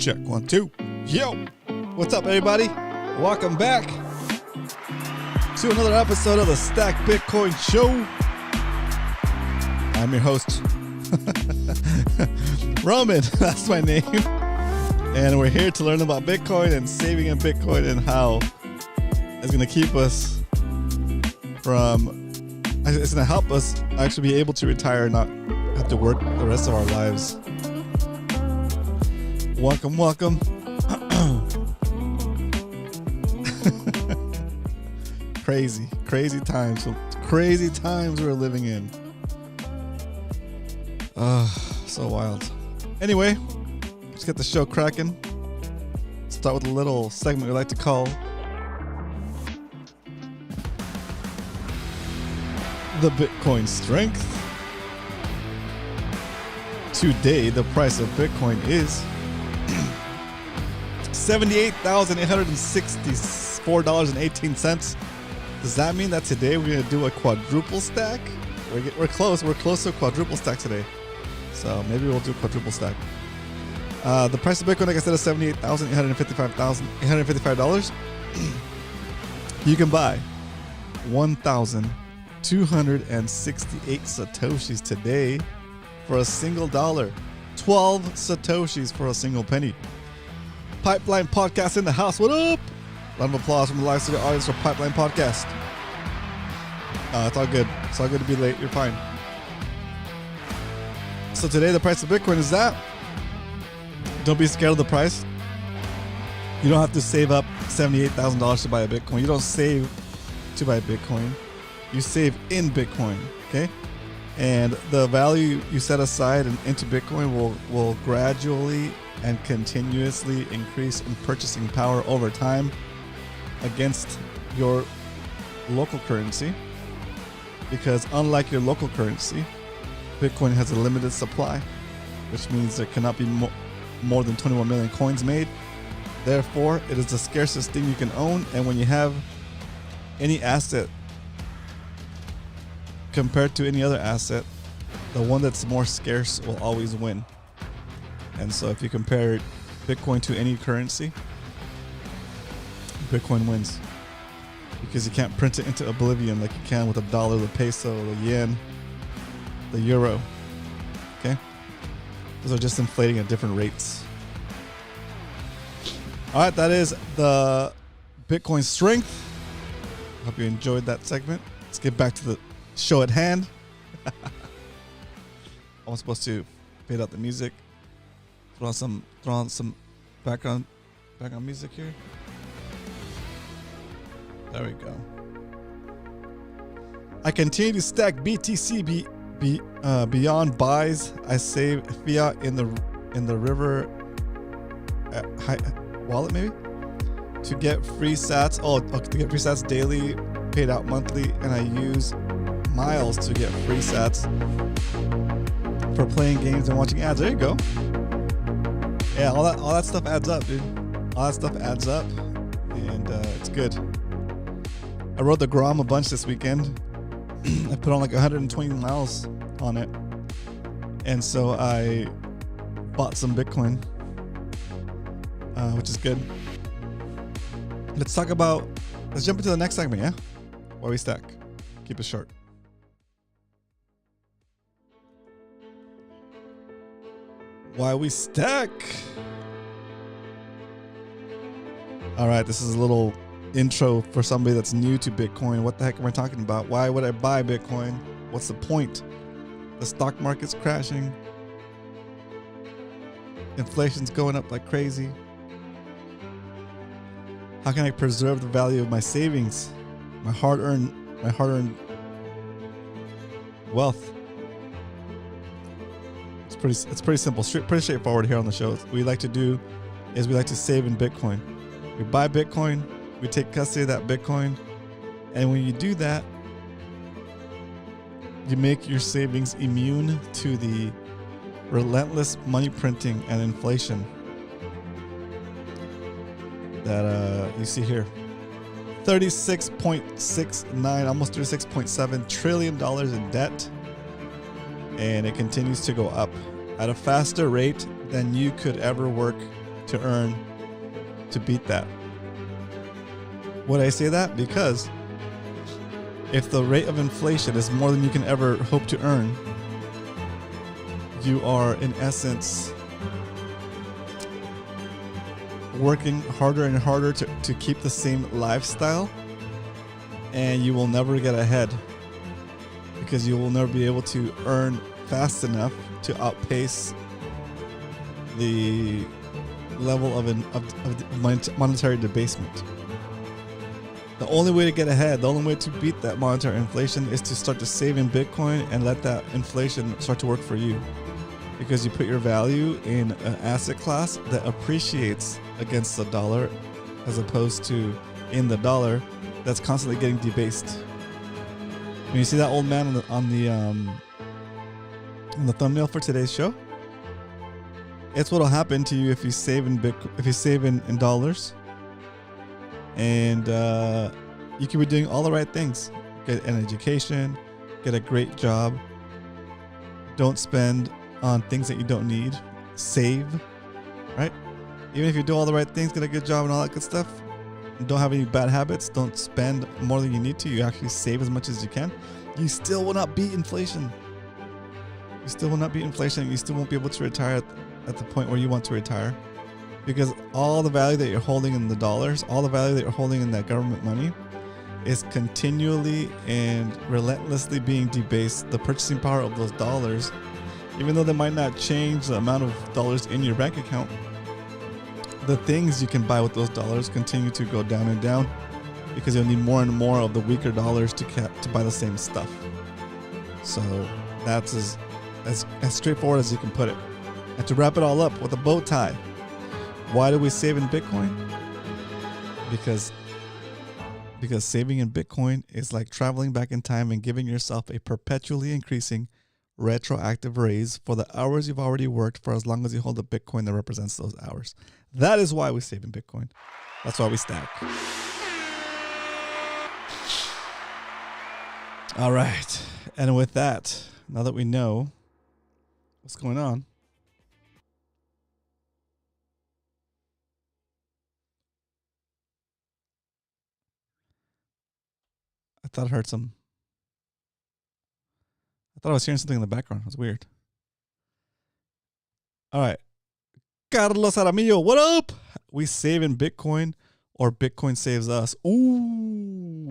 Check 1, 2. Yo, what's up, everybody? Welcome back to another episode of the Stack Bitcoin Show. I'm your host, Roman. That's my name. And we're here to learn about Bitcoin and saving in Bitcoin and how it's going to keep us from, it's going to help us actually be able to retire and not have to work the rest of our lives. Welcome, welcome. Crazy times we're living in. So wild. Anyway, let's get the show cracking. Start with a little segment we like to call the Bitcoin Strength. Today, the price of Bitcoin is $78,864.18. Does that mean that today we're going to do a quadruple stack? We're close to a quadruple stack today. So maybe we'll do a quadruple stack. The price of Bitcoin, like I said, is $78,855. You can buy 1,268 Satoshis today for a single dollar. 12 Satoshis for a single penny. Pipeline Podcast in the house. What up? Round of applause from the live studio audience for Pipeline Podcast. It's all good. It's all good to be late. You're fine. So today the price of Bitcoin is that. Don't be scared of the price. You don't have to save up $78,000 to buy a Bitcoin. You don't save to buy Bitcoin. You save in Bitcoin. Okay? And the value you set aside into Bitcoin will gradually and continuously increase in purchasing power over time against your local currency, because unlike your local currency, Bitcoin has a limited supply, which means there cannot be more than 21 million coins made. Therefore, it is the scarcest thing you can own, and when you have any asset compared to any other asset, the one that's more scarce will always win. And so if you compare Bitcoin to any currency, Bitcoin wins, because you can't print it into oblivion like you can with the dollar, the peso, the yen, the euro. Okay? Those are just inflating at different rates. All right, that is the Bitcoin Strength. Hope you enjoyed that segment. Let's get back to the show at hand. I was supposed to fade out the music. Throw on some background music here. There we go. I continue to stack BTC beyond buys. I save fiat in the river wallet maybe to get free sats. To get free sats daily, paid out monthly, and I use miles to get free sats for playing games and watching ads. There you go. Yeah, all that stuff adds up, dude. All that stuff adds up, and it's good. I rode the Grom a bunch this weekend. I put on like 120 miles on it, and so I bought some Bitcoin, which is good. Let's jump into the next segment, yeah? Why we stack. Keep it short. Why we stack. All right, this is a little intro for somebody that's new to Bitcoin. What the heck am I talking about? Why would I buy Bitcoin? What's the point? The stock market's crashing. Inflation's going up like crazy. How can I preserve the value of my savings? My hard-earned wealth. It's pretty simple, pretty straightforward here on the show. What we like to do is we like to save in Bitcoin. We buy Bitcoin, we take custody of that Bitcoin, and when you do that, you make your savings immune to the relentless money printing and inflation that you see here. $36.69, almost $36.7 trillion in debt, and it continues to go up at a faster rate than you could ever work to earn to beat that. Would I say that? Because if the rate of inflation is more than you can ever hope to earn, you are in essence working harder and harder to keep the same lifestyle, and you will never get ahead because you will never be able to earn fast enough to outpace the level of monetary debasement. The only way to get ahead, the only way to beat that monetary inflation is to start to save in Bitcoin and let that inflation start to work for you. Because you put your value in an asset class that appreciates against the dollar as opposed to in the dollar that's constantly getting debased. When you see that old man on the thumbnail for today's show, it's what'll happen to you if you save in in dollars. And you can be doing all the right things. Get an education, get a great job, don't spend on things that you don't need, save, right? Even if you do all the right things, get a good job and all that good stuff, and don't have any bad habits, don't spend more than you need to, you actually save as much as you can, you still will not beat inflation. You still will not beat inflation. You still won't be able to retire at the point where you want to retire. Because all the value that you're holding in the dollars, all the value that you're holding in that government money is continually and relentlessly being debased. The purchasing power of those dollars, even though they might not change the amount of dollars in your bank account, the things you can buy with those dollars continue to go down and down because you'll need more and more of the weaker dollars to buy the same stuff. So that's as straightforward as you can put it. And to wrap it all up with a bow tie, why do we save in Bitcoin? Because saving in Bitcoin is like traveling back in time and giving yourself a perpetually increasing retroactive raise for the hours you've already worked for as long as you hold a Bitcoin that represents those hours. That is why we save in Bitcoin. That's why we stack. All right. And with that, now that we know what's going on, I thought I was hearing something in the background. It was weird. All right. Carlos Aramillo, what up? We save in Bitcoin or Bitcoin saves us? Ooh.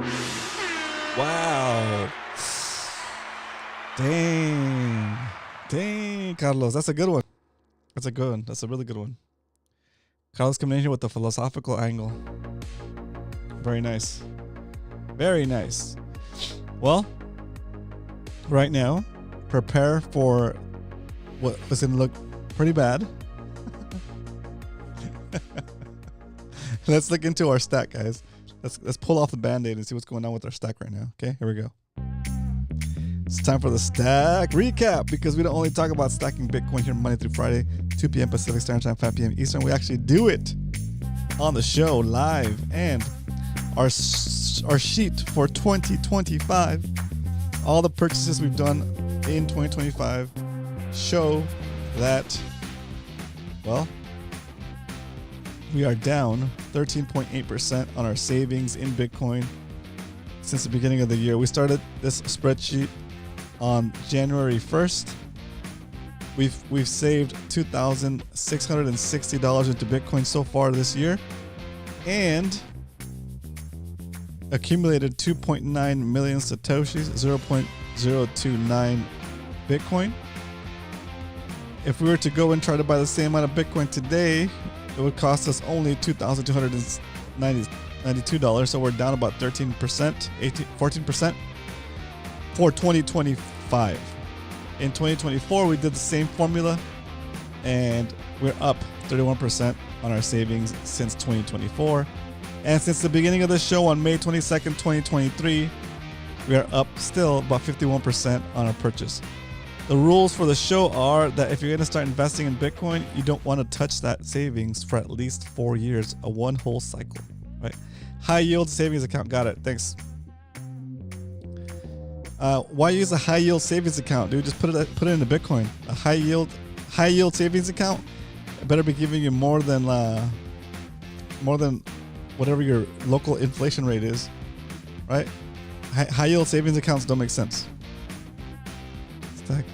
Wow. Dang, Carlos. That's a good one. That's a good one. That's a really good one. Carlos coming in here with the philosophical angle. Very nice. Very nice. Well, right now, prepare for what is going to look pretty bad. Let's look into our stack, guys. Let's pull off the Band-Aid and see what's going on with our stack right now. Okay, here we go. It's time for the stack recap because we don't only talk about stacking Bitcoin here Monday through Friday, 2 p.m. Pacific Standard Time, 5 p.m. Eastern. We actually do it on the show live, and our sheet for 2025, all the purchases we've done in 2025 show that, well, we are down 13.8% on our savings in Bitcoin since the beginning of the year. We started this spreadsheet on January 1st. We've saved $2,660 into Bitcoin so far this year, and accumulated 2.9 million Satoshis, 0.029 Bitcoin. If we were to go and try to buy the same amount of Bitcoin today, it would cost us only $2,292. So we're down about 13%, 14% for 2025. In 2024, we did the same formula, and we're up 31% on our savings since 2024. And since the beginning of the show on May 22nd, 2023, we are up still about 51% on our purchase. The rules for the show are that if you're going to start investing in Bitcoin, you don't want to touch that savings for at least 4 years, a one whole cycle, right? High yield savings account. Got it. Thanks. Why use a high yield savings account, dude? Just put it into Bitcoin. A high yield savings account. it better be giving you more than whatever your local inflation rate is, right? High yield savings accounts don't make sense. Stack.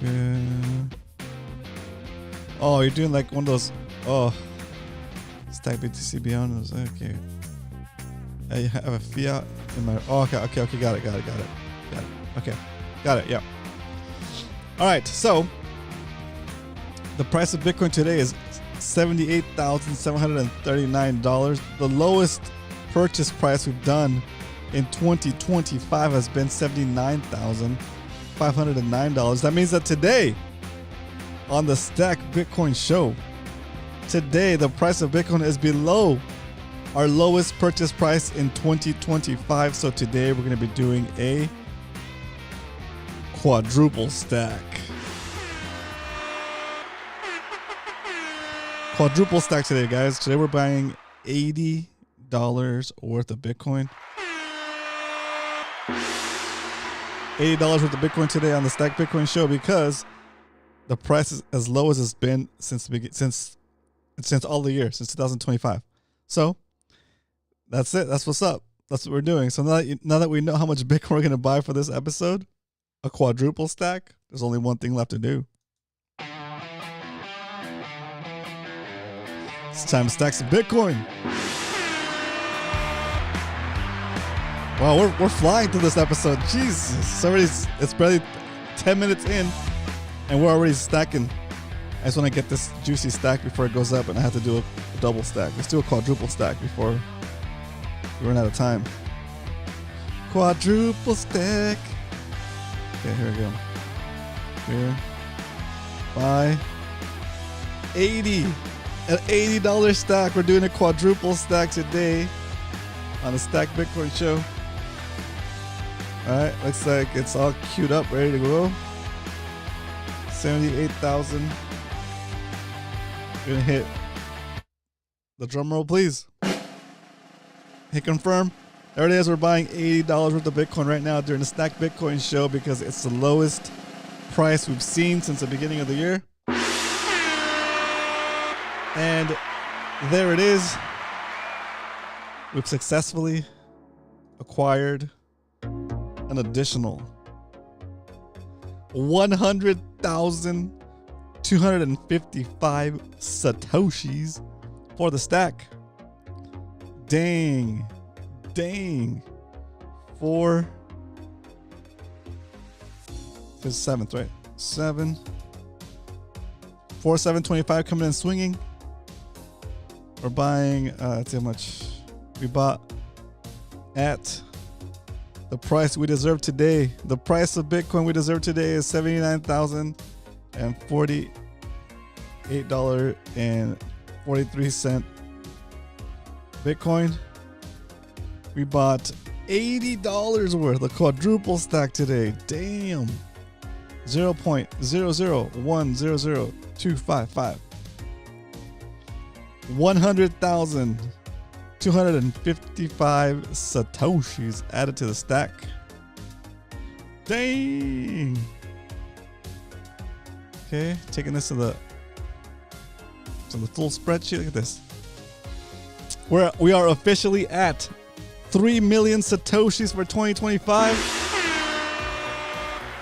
Oh, you're doing like one of those. Oh, stack BTC Beyond. Okay. I have a fiat in my. Oh, okay. Got it. Okay, got it. Yeah. All right. So the price of Bitcoin today is $78,739. The lowest purchase price we've done in 2025 has been $79,509. That means that today, on the Stack Bitcoin show, today the price of Bitcoin is below our lowest purchase price in 2025. So today we're going to be doing a quadruple stack. Quadruple stack today, guys. Today we're buying $80 worth of Bitcoin. $80 worth of Bitcoin today on the Stack Bitcoin show because the price is as low as it's been since all the year, since 2025. So that's it. That's what's up. That's what we're doing. So now that we know how much Bitcoin we're going to buy for this episode, a quadruple stack, there's only one thing left to do. It's time to stack some Bitcoin. Wow, we're flying through this episode. Jesus, it's barely 10 minutes in, and we're already stacking. I just want to get this juicy stack before it goes up, and I have to do a double stack. Let's do a quadruple stack before we run out of time. Quadruple stack. Okay, here we go. Here. Buy 80. An $80 stack. We're doing a quadruple stack today on the Stack Bitcoin show. All right, looks like it's all queued up, ready to go. 78,000. Gonna hit the drum roll, please. Hit confirm. There it is. We're buying $80 worth of Bitcoin right now during the Stack Bitcoin show because it's the lowest price we've seen since the beginning of the year. And there it is. We've successfully acquired an additional 100,255 Satoshis for the stack. Dang. For the 7th, right? 725 coming in swinging. We're buying, let's see how much we bought at the price we deserve today. The price of Bitcoin we deserve today is $79,048.43 Bitcoin. We bought $80 worth of quadruple stack today. Damn. 0.001000255. 100,255 Satoshis added to the stack. Dang. Okay, taking this to the full spreadsheet. Look at this. We are officially at 3 million Satoshis for 2025.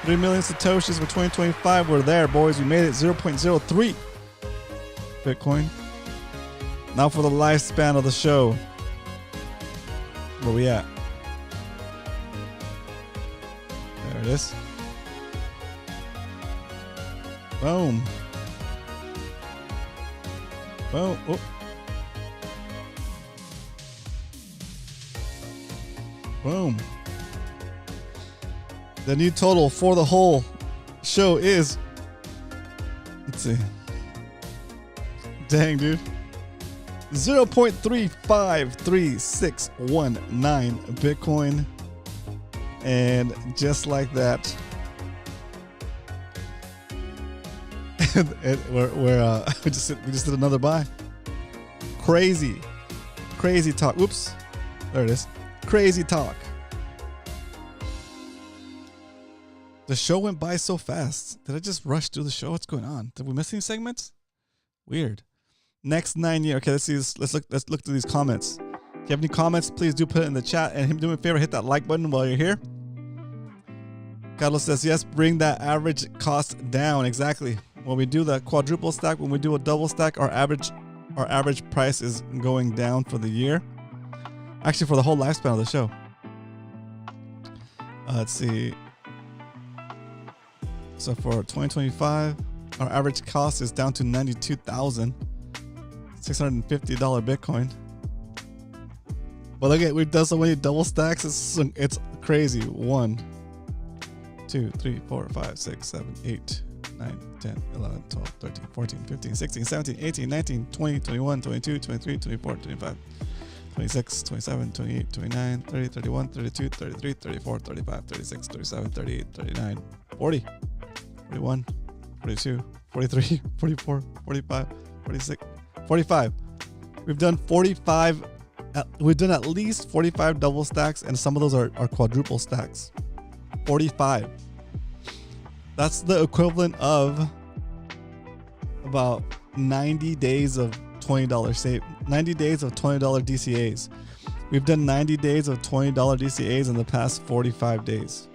3 million Satoshis for 2025. We're there, boys. We made it. 0.03 Bitcoin. Now for the lifespan of the show. Where we at? There it is. Boom. Boom. Oh. Boom. The new total for the whole show is, let's see. Dang, dude. 0.353619 Bitcoin. And just like that, we just did another buy. Crazy talk. Oops. There it is. Crazy talk. The show went by so fast. Did I just rush through the show? What's going on? Did we miss any segments? Weird. next 9 years. Okay, let's see this. Let's look through these comments. If you have any comments, please do put it in the chat. And do me a favor, hit that like button while you're here. Carlos says, yes, bring that average cost down. Exactly. When we do the quadruple stack, when we do a double stack, our average price is going down for the year. Actually, for the whole lifespan of the show. Let's see. So for 2025, our average cost is down to $92,650 Bitcoin. But look at, we've done so many double stacks. It's crazy. 1, 2, 3, 4, 5, 6, 7, 8, 9, 10, 11, 12, 13, 14, 15, 16, 17, 18, 19, 20, 21, 22, 23, 24, 25, 26, 27, 28, 29, 30, 31, 32, 33, 34, 35, 36, 37, 38, 39, 40, 41, 42, 43, 44, 45, 46, 45. We've done 45. We've done at least 45 double stacks, and some of those are quadruple stacks. 45. That's the equivalent of about 90 days of $20 save. 90 days of $20 DCAs. We've done 90 days of $20 DCAs in the past 45 days.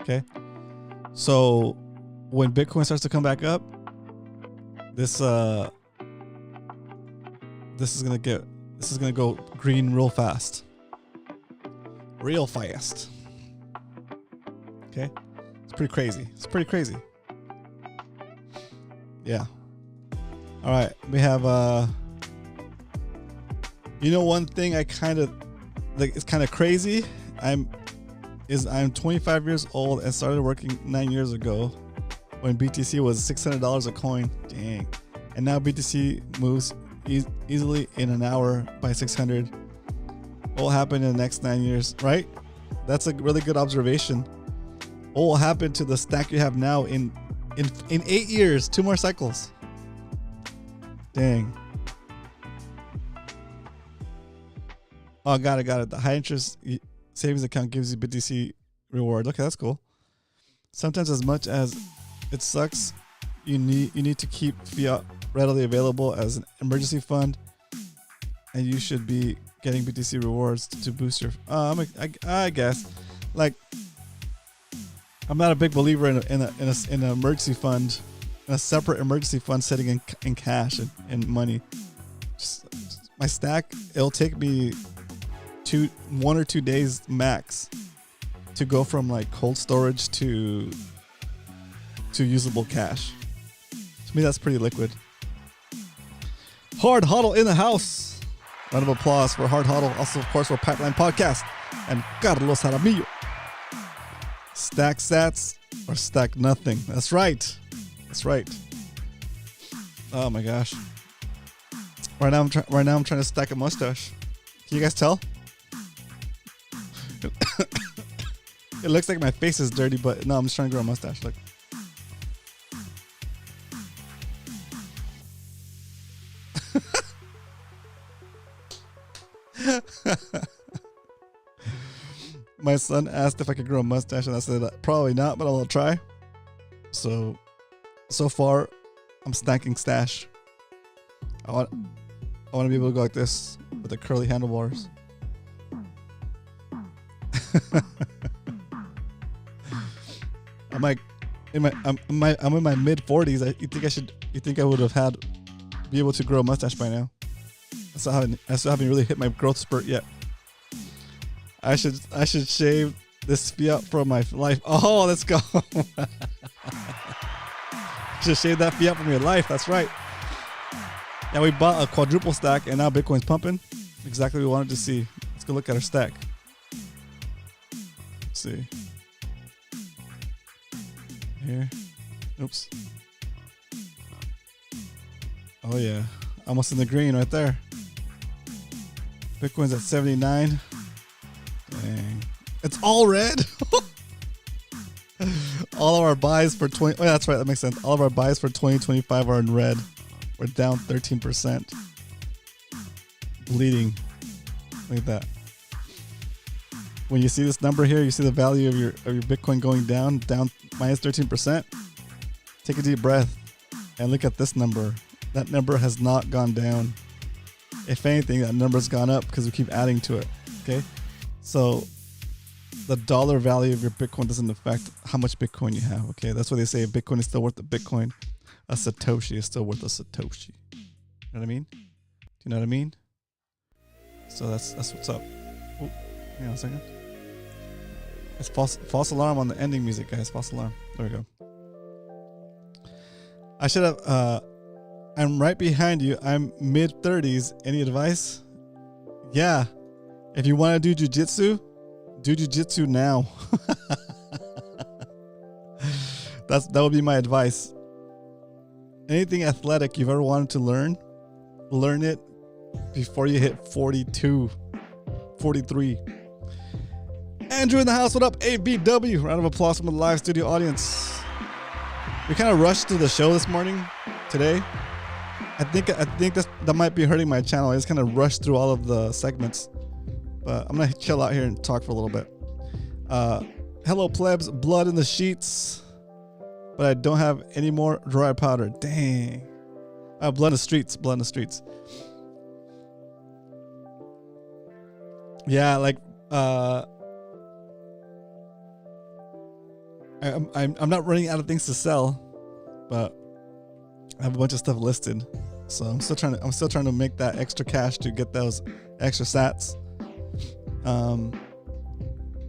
Okay. So when Bitcoin starts to come back up, this is gonna go green real fast. Real fast. Okay. It's pretty crazy. It's pretty crazy. Yeah. All right. We have one thing I kind of like, it's kind of crazy. I'm 25 years old and started working 9 years ago when BTC was $600 a coin. Dang. And now BTC moves easily in an hour by 600. What will happen in the next 9 years, right? That's a really good observation. What will happen to the stack you have now in 8 years? 2 more cycles. Dang. Oh, got it. The high interest savings account gives you BTC reward. Okay, that's cool. Sometimes, as much as it sucks, you need to keep fiat readily available as an emergency fund, and you should be getting BTC rewards to boost your. I guess, like, I'm not a big believer in an emergency fund, in a separate emergency fund sitting in cash and money. Just my stack, it'll take me 1 or 2 days max to go from like cold storage to usable cash. To me, that's pretty liquid. Hard Huddle in the house. Round of applause for Hard Huddle. Also, of course, for Pipeline Podcast and Carlos Jaramillo. Stack sats or stack nothing. That's right. That's right. Oh my gosh. Right now I'm trying to stack a mustache. Can you guys tell? It looks like my face is dirty, but no, I'm just trying to grow a mustache. Look. My son asked if I could grow a mustache, and I said probably not, but I'll try. So far, I'm stacking stash. I want to be able to go like this with the curly handlebars. I'm like I'm in my mid 40s. You think I would have be able to grow a mustache by now? I still haven't really hit my growth spurt yet. I should shave this fiat from my life. Oh, let's go. Should shave that fiat from your life. That's right. Yeah, we bought a quadruple stack and now Bitcoin's pumping. Exactly what we wanted to see. Let's go look at our stack. Let's see. Here. Oops. Oh yeah. Almost in the green right there. Bitcoin's at 79. Dang. It's all red. All of our buys for 20. Oh, yeah, that's right. That makes sense. All of our buys for 2025 are in red. We're down 13%. Bleeding. Look at that. When you see this number here, you see the value of your Bitcoin going down minus 13%. Take a deep breath and look at this number. That number has not gone down. If anything, that number's gone up because we keep adding to it. Okay, so the dollar value of your Bitcoin doesn't affect how much Bitcoin you have. Okay, that's why they say a Bitcoin is still worth a Bitcoin. A Satoshi is still worth a Satoshi. You know what I mean? Do you know what I mean? So that's what's up. Oh, hang on a second. It's false alarm on the ending music, guys. False alarm. There we go. I should have. I'm right behind you. I'm mid-30s. Any advice? Yeah. If you want to do jujitsu, do jujitsu now. That would be my advice. Anything athletic you've ever wanted to learn it before you hit 42, 43. Andrew in the house, what up? ABW. Round of applause from the live studio audience. We kind of rushed through the show this morning, today. I think that might be hurting my channel. I just kind of rushed through all of the segments. But I'm going to chill out here and talk for a little bit. Hello, plebs. Blood in the sheets. But I don't have any more dry powder. Dang. Blood in the streets. Blood in the streets. Yeah, like... I'm not running out of things to sell, but I have a bunch of stuff listed. So I'm still trying to make that extra cash to get those extra sats.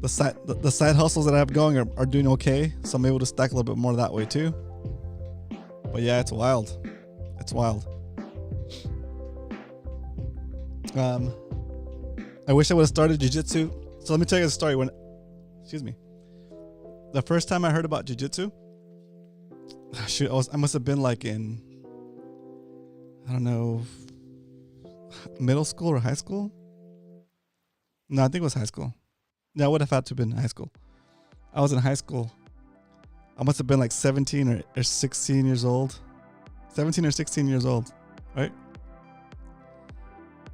The side hustles that I have going are doing okay, so I'm able to stack a little bit more that way too. But yeah, it's wild. It's wild. I wish I would have started jiu-jitsu. So let me tell you the story. The first time I heard about jiu-jitsu, I must have been like in, I don't know, middle school or high school. No, I think it was high school. Yeah, I would have had to have been in high school. I was in high school. I must have been like 17 or 16 years old. 17 or 16 years old, right?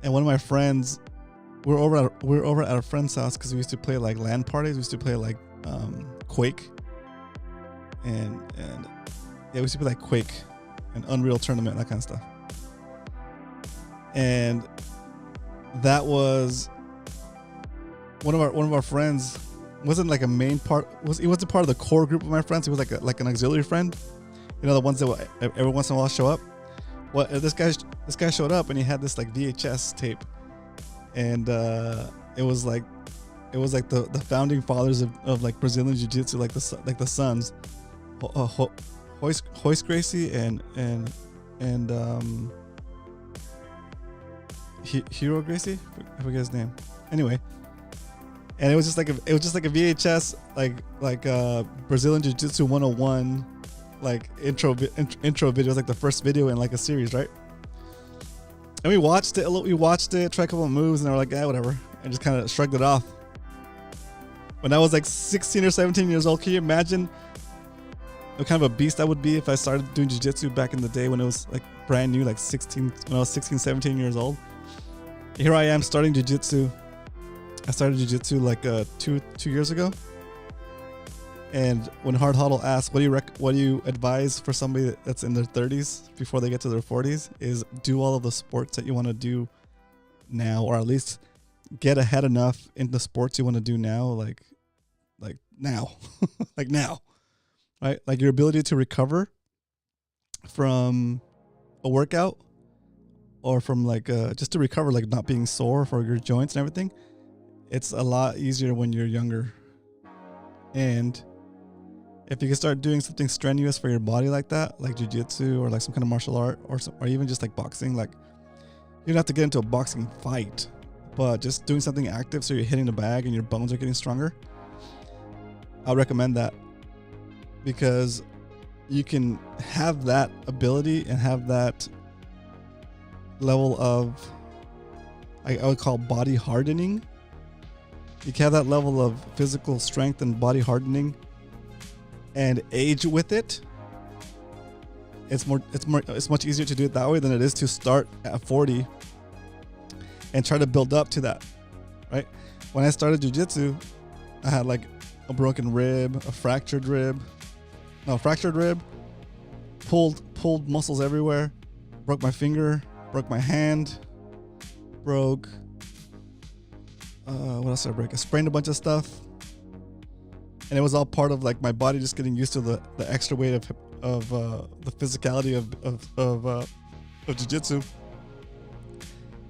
And one of my friends, we were over at a friend's house because we used to play like LAN parties. We used to play like Quake. And yeah, we used to play like Quake and Unreal Tournament, that kind of stuff. And that was one of our friends. Wasn't like a main part. He wasn't part of the core group of my friends. He was like an auxiliary friend. You know, the ones that will every once in a while show up. Well, this guy showed up and he had this like VHS tape, and it was like the founding fathers of like Brazilian Jiu-Jitsu, like the sons, Royce Gracie and Hero Gracie. I forget his name. Anyway. And it was just like a VHS like Brazilian Jiu-Jitsu 101 like intro video. It was like the first video in like a series, right? And we watched it, tried a couple of moves, and they were like, yeah, whatever, and just kind of shrugged it off. When I was like 16 or 17 years old, can you imagine what kind of a beast I would be if I started doing jiu-jitsu back in the day when it was like brand new, like when I was 16, 17 years old? Here I am starting jiu-jitsu. I started jiu-jitsu like 2 years ago. And when Hard Huddle asked, what do you advise for somebody that's in their 30s before they get to their 40s, is do all of the sports that you want to do now, or at least get ahead enough in the sports you want to do now, like now, like now, right? Like your ability to recover from a workout, or from like just to recover, like not being sore for your joints and everything. It's a lot easier when you're younger. And if you can start doing something strenuous for your body like that, like jiu-jitsu or like some kind of martial art, or even just like boxing, like you don't have to get into a boxing fight, but just doing something active so you're hitting the bag and your bones are getting stronger, I'll recommend that, because you can have that ability and have that level of, I would call body hardening. You can have that level of physical strength and body hardening and age with it. It's much easier to do it that way than it is to start at 40 and try to build up to that, right? When I started jiu-jitsu, I had like a broken rib, a fractured rib, pulled muscles everywhere, broke my finger, broke my hand, broke. What else did I break? I sprained a bunch of stuff, and it was all part of like my body just getting used to the extra weight of the physicality of jiu-jitsu.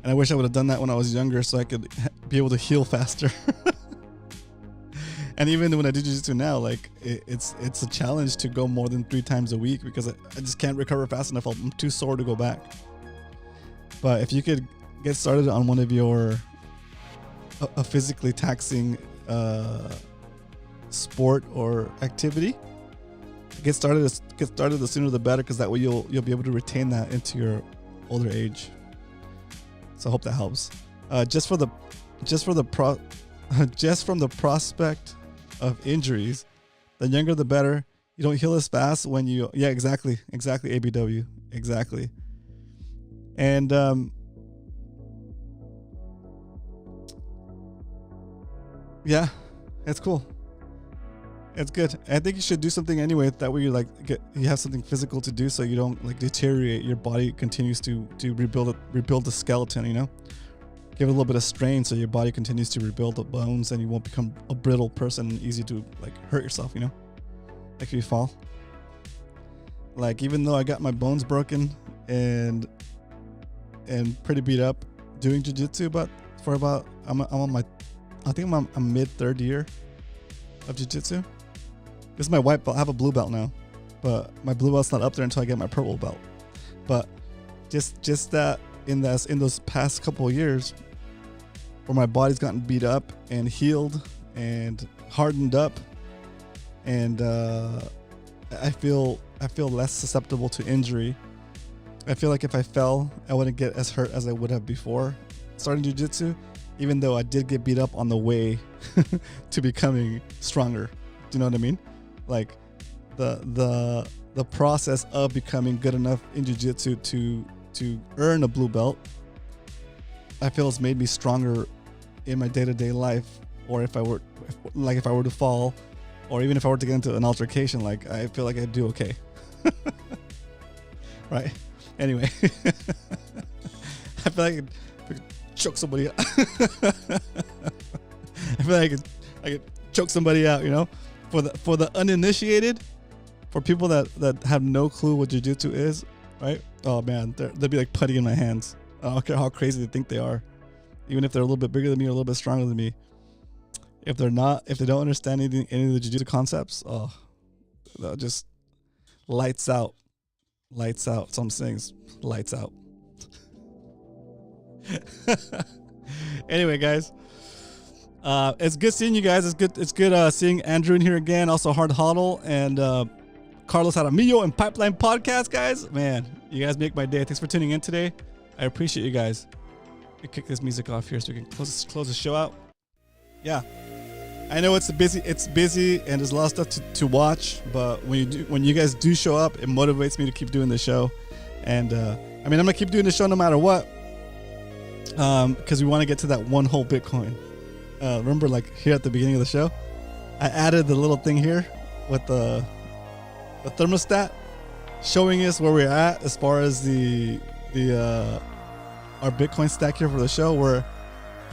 And I wish I would have done that when I was younger, so I could be able to heal faster. And even when I do jiu-jitsu now, like it's a challenge to go more than 3 times a week because I just can't recover fast enough. I'm too sore to go back. But if you could get started on one of your a physically taxing sport or activity, get started the sooner the better, because that way you'll be able to retain that into your older age. So I hope that helps. Just from the prospect of injuries, the younger the better. You don't heal as fast when you exactly ABW, exactly. And yeah, it's cool. It's good. I think you should do something anyway. That way you have something physical to do, so you don't like deteriorate. Your body continues to rebuild the skeleton. You know, give it a little bit of strain so your body continues to rebuild the bones, and you won't become a brittle person and easy to like hurt yourself. You know, like if you fall. Like even though I got my bones broken and pretty beat up doing jiu-jitsu, but I'm on my, I think I'm mid 3rd year of jiu-jitsu. This is my white belt. I have a blue belt now, but my blue belt's not up there until I get my purple belt. But just that in those past couple of years where my body's gotten beat up and healed and hardened up, and I feel less susceptible to injury. I feel like if I fell, I wouldn't get as hurt as I would have before starting jiu-jitsu, even though I did get beat up on the way to becoming stronger. Do you know what I mean? Like the process of becoming good enough in jiu-jitsu to earn a blue belt, I feel has made me stronger in my day-to-day life. Or if I were to fall, or even if I were to get into an altercation, like I feel like I'd do okay. Right? Anyway, I feel like I could choke somebody out. I feel like I could choke somebody out, you know? For the uninitiated, for people that have no clue what jiu-jitsu is, right? Oh man, they'll be like putty in my hands. I don't care how crazy they think they are. Even if they're a little bit bigger than me or a little bit stronger than me. If they don't understand any of the jiu-jitsu concepts, oh, they'll just lights out. Lights out. Some things, lights out. Anyway, guys, it's good seeing you guys. It's good seeing Andrew in here again. Also, Hard Huddle and Carlos Jaramillo and Pipeline Podcast, guys. Man, you guys make my day. Thanks for tuning in today. I appreciate you guys. Let me kick this music off here so we can close the show out. Yeah, I know it's busy, and there's a lot of stuff to watch. But when you guys do show up, it motivates me to keep doing the show. And I'm gonna keep doing the show no matter what, because we want to get to that one whole Bitcoin. Remember, like here at the beginning of the show, I added the little thing here with the thermostat showing us where we're at as far as our Bitcoin stack here for the show. We're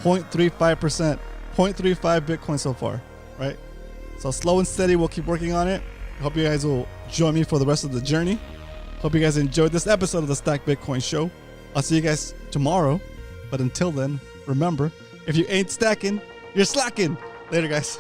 0.35%, 0.35 Bitcoin so far, right? So slow and steady, we'll keep working on it. Hope you guys will join me for the rest of the journey. Hope you guys enjoyed this episode of the Stack Bitcoin Show. I'll see you guys tomorrow. But until then, remember, if you ain't stacking, you're slacking. Later, guys.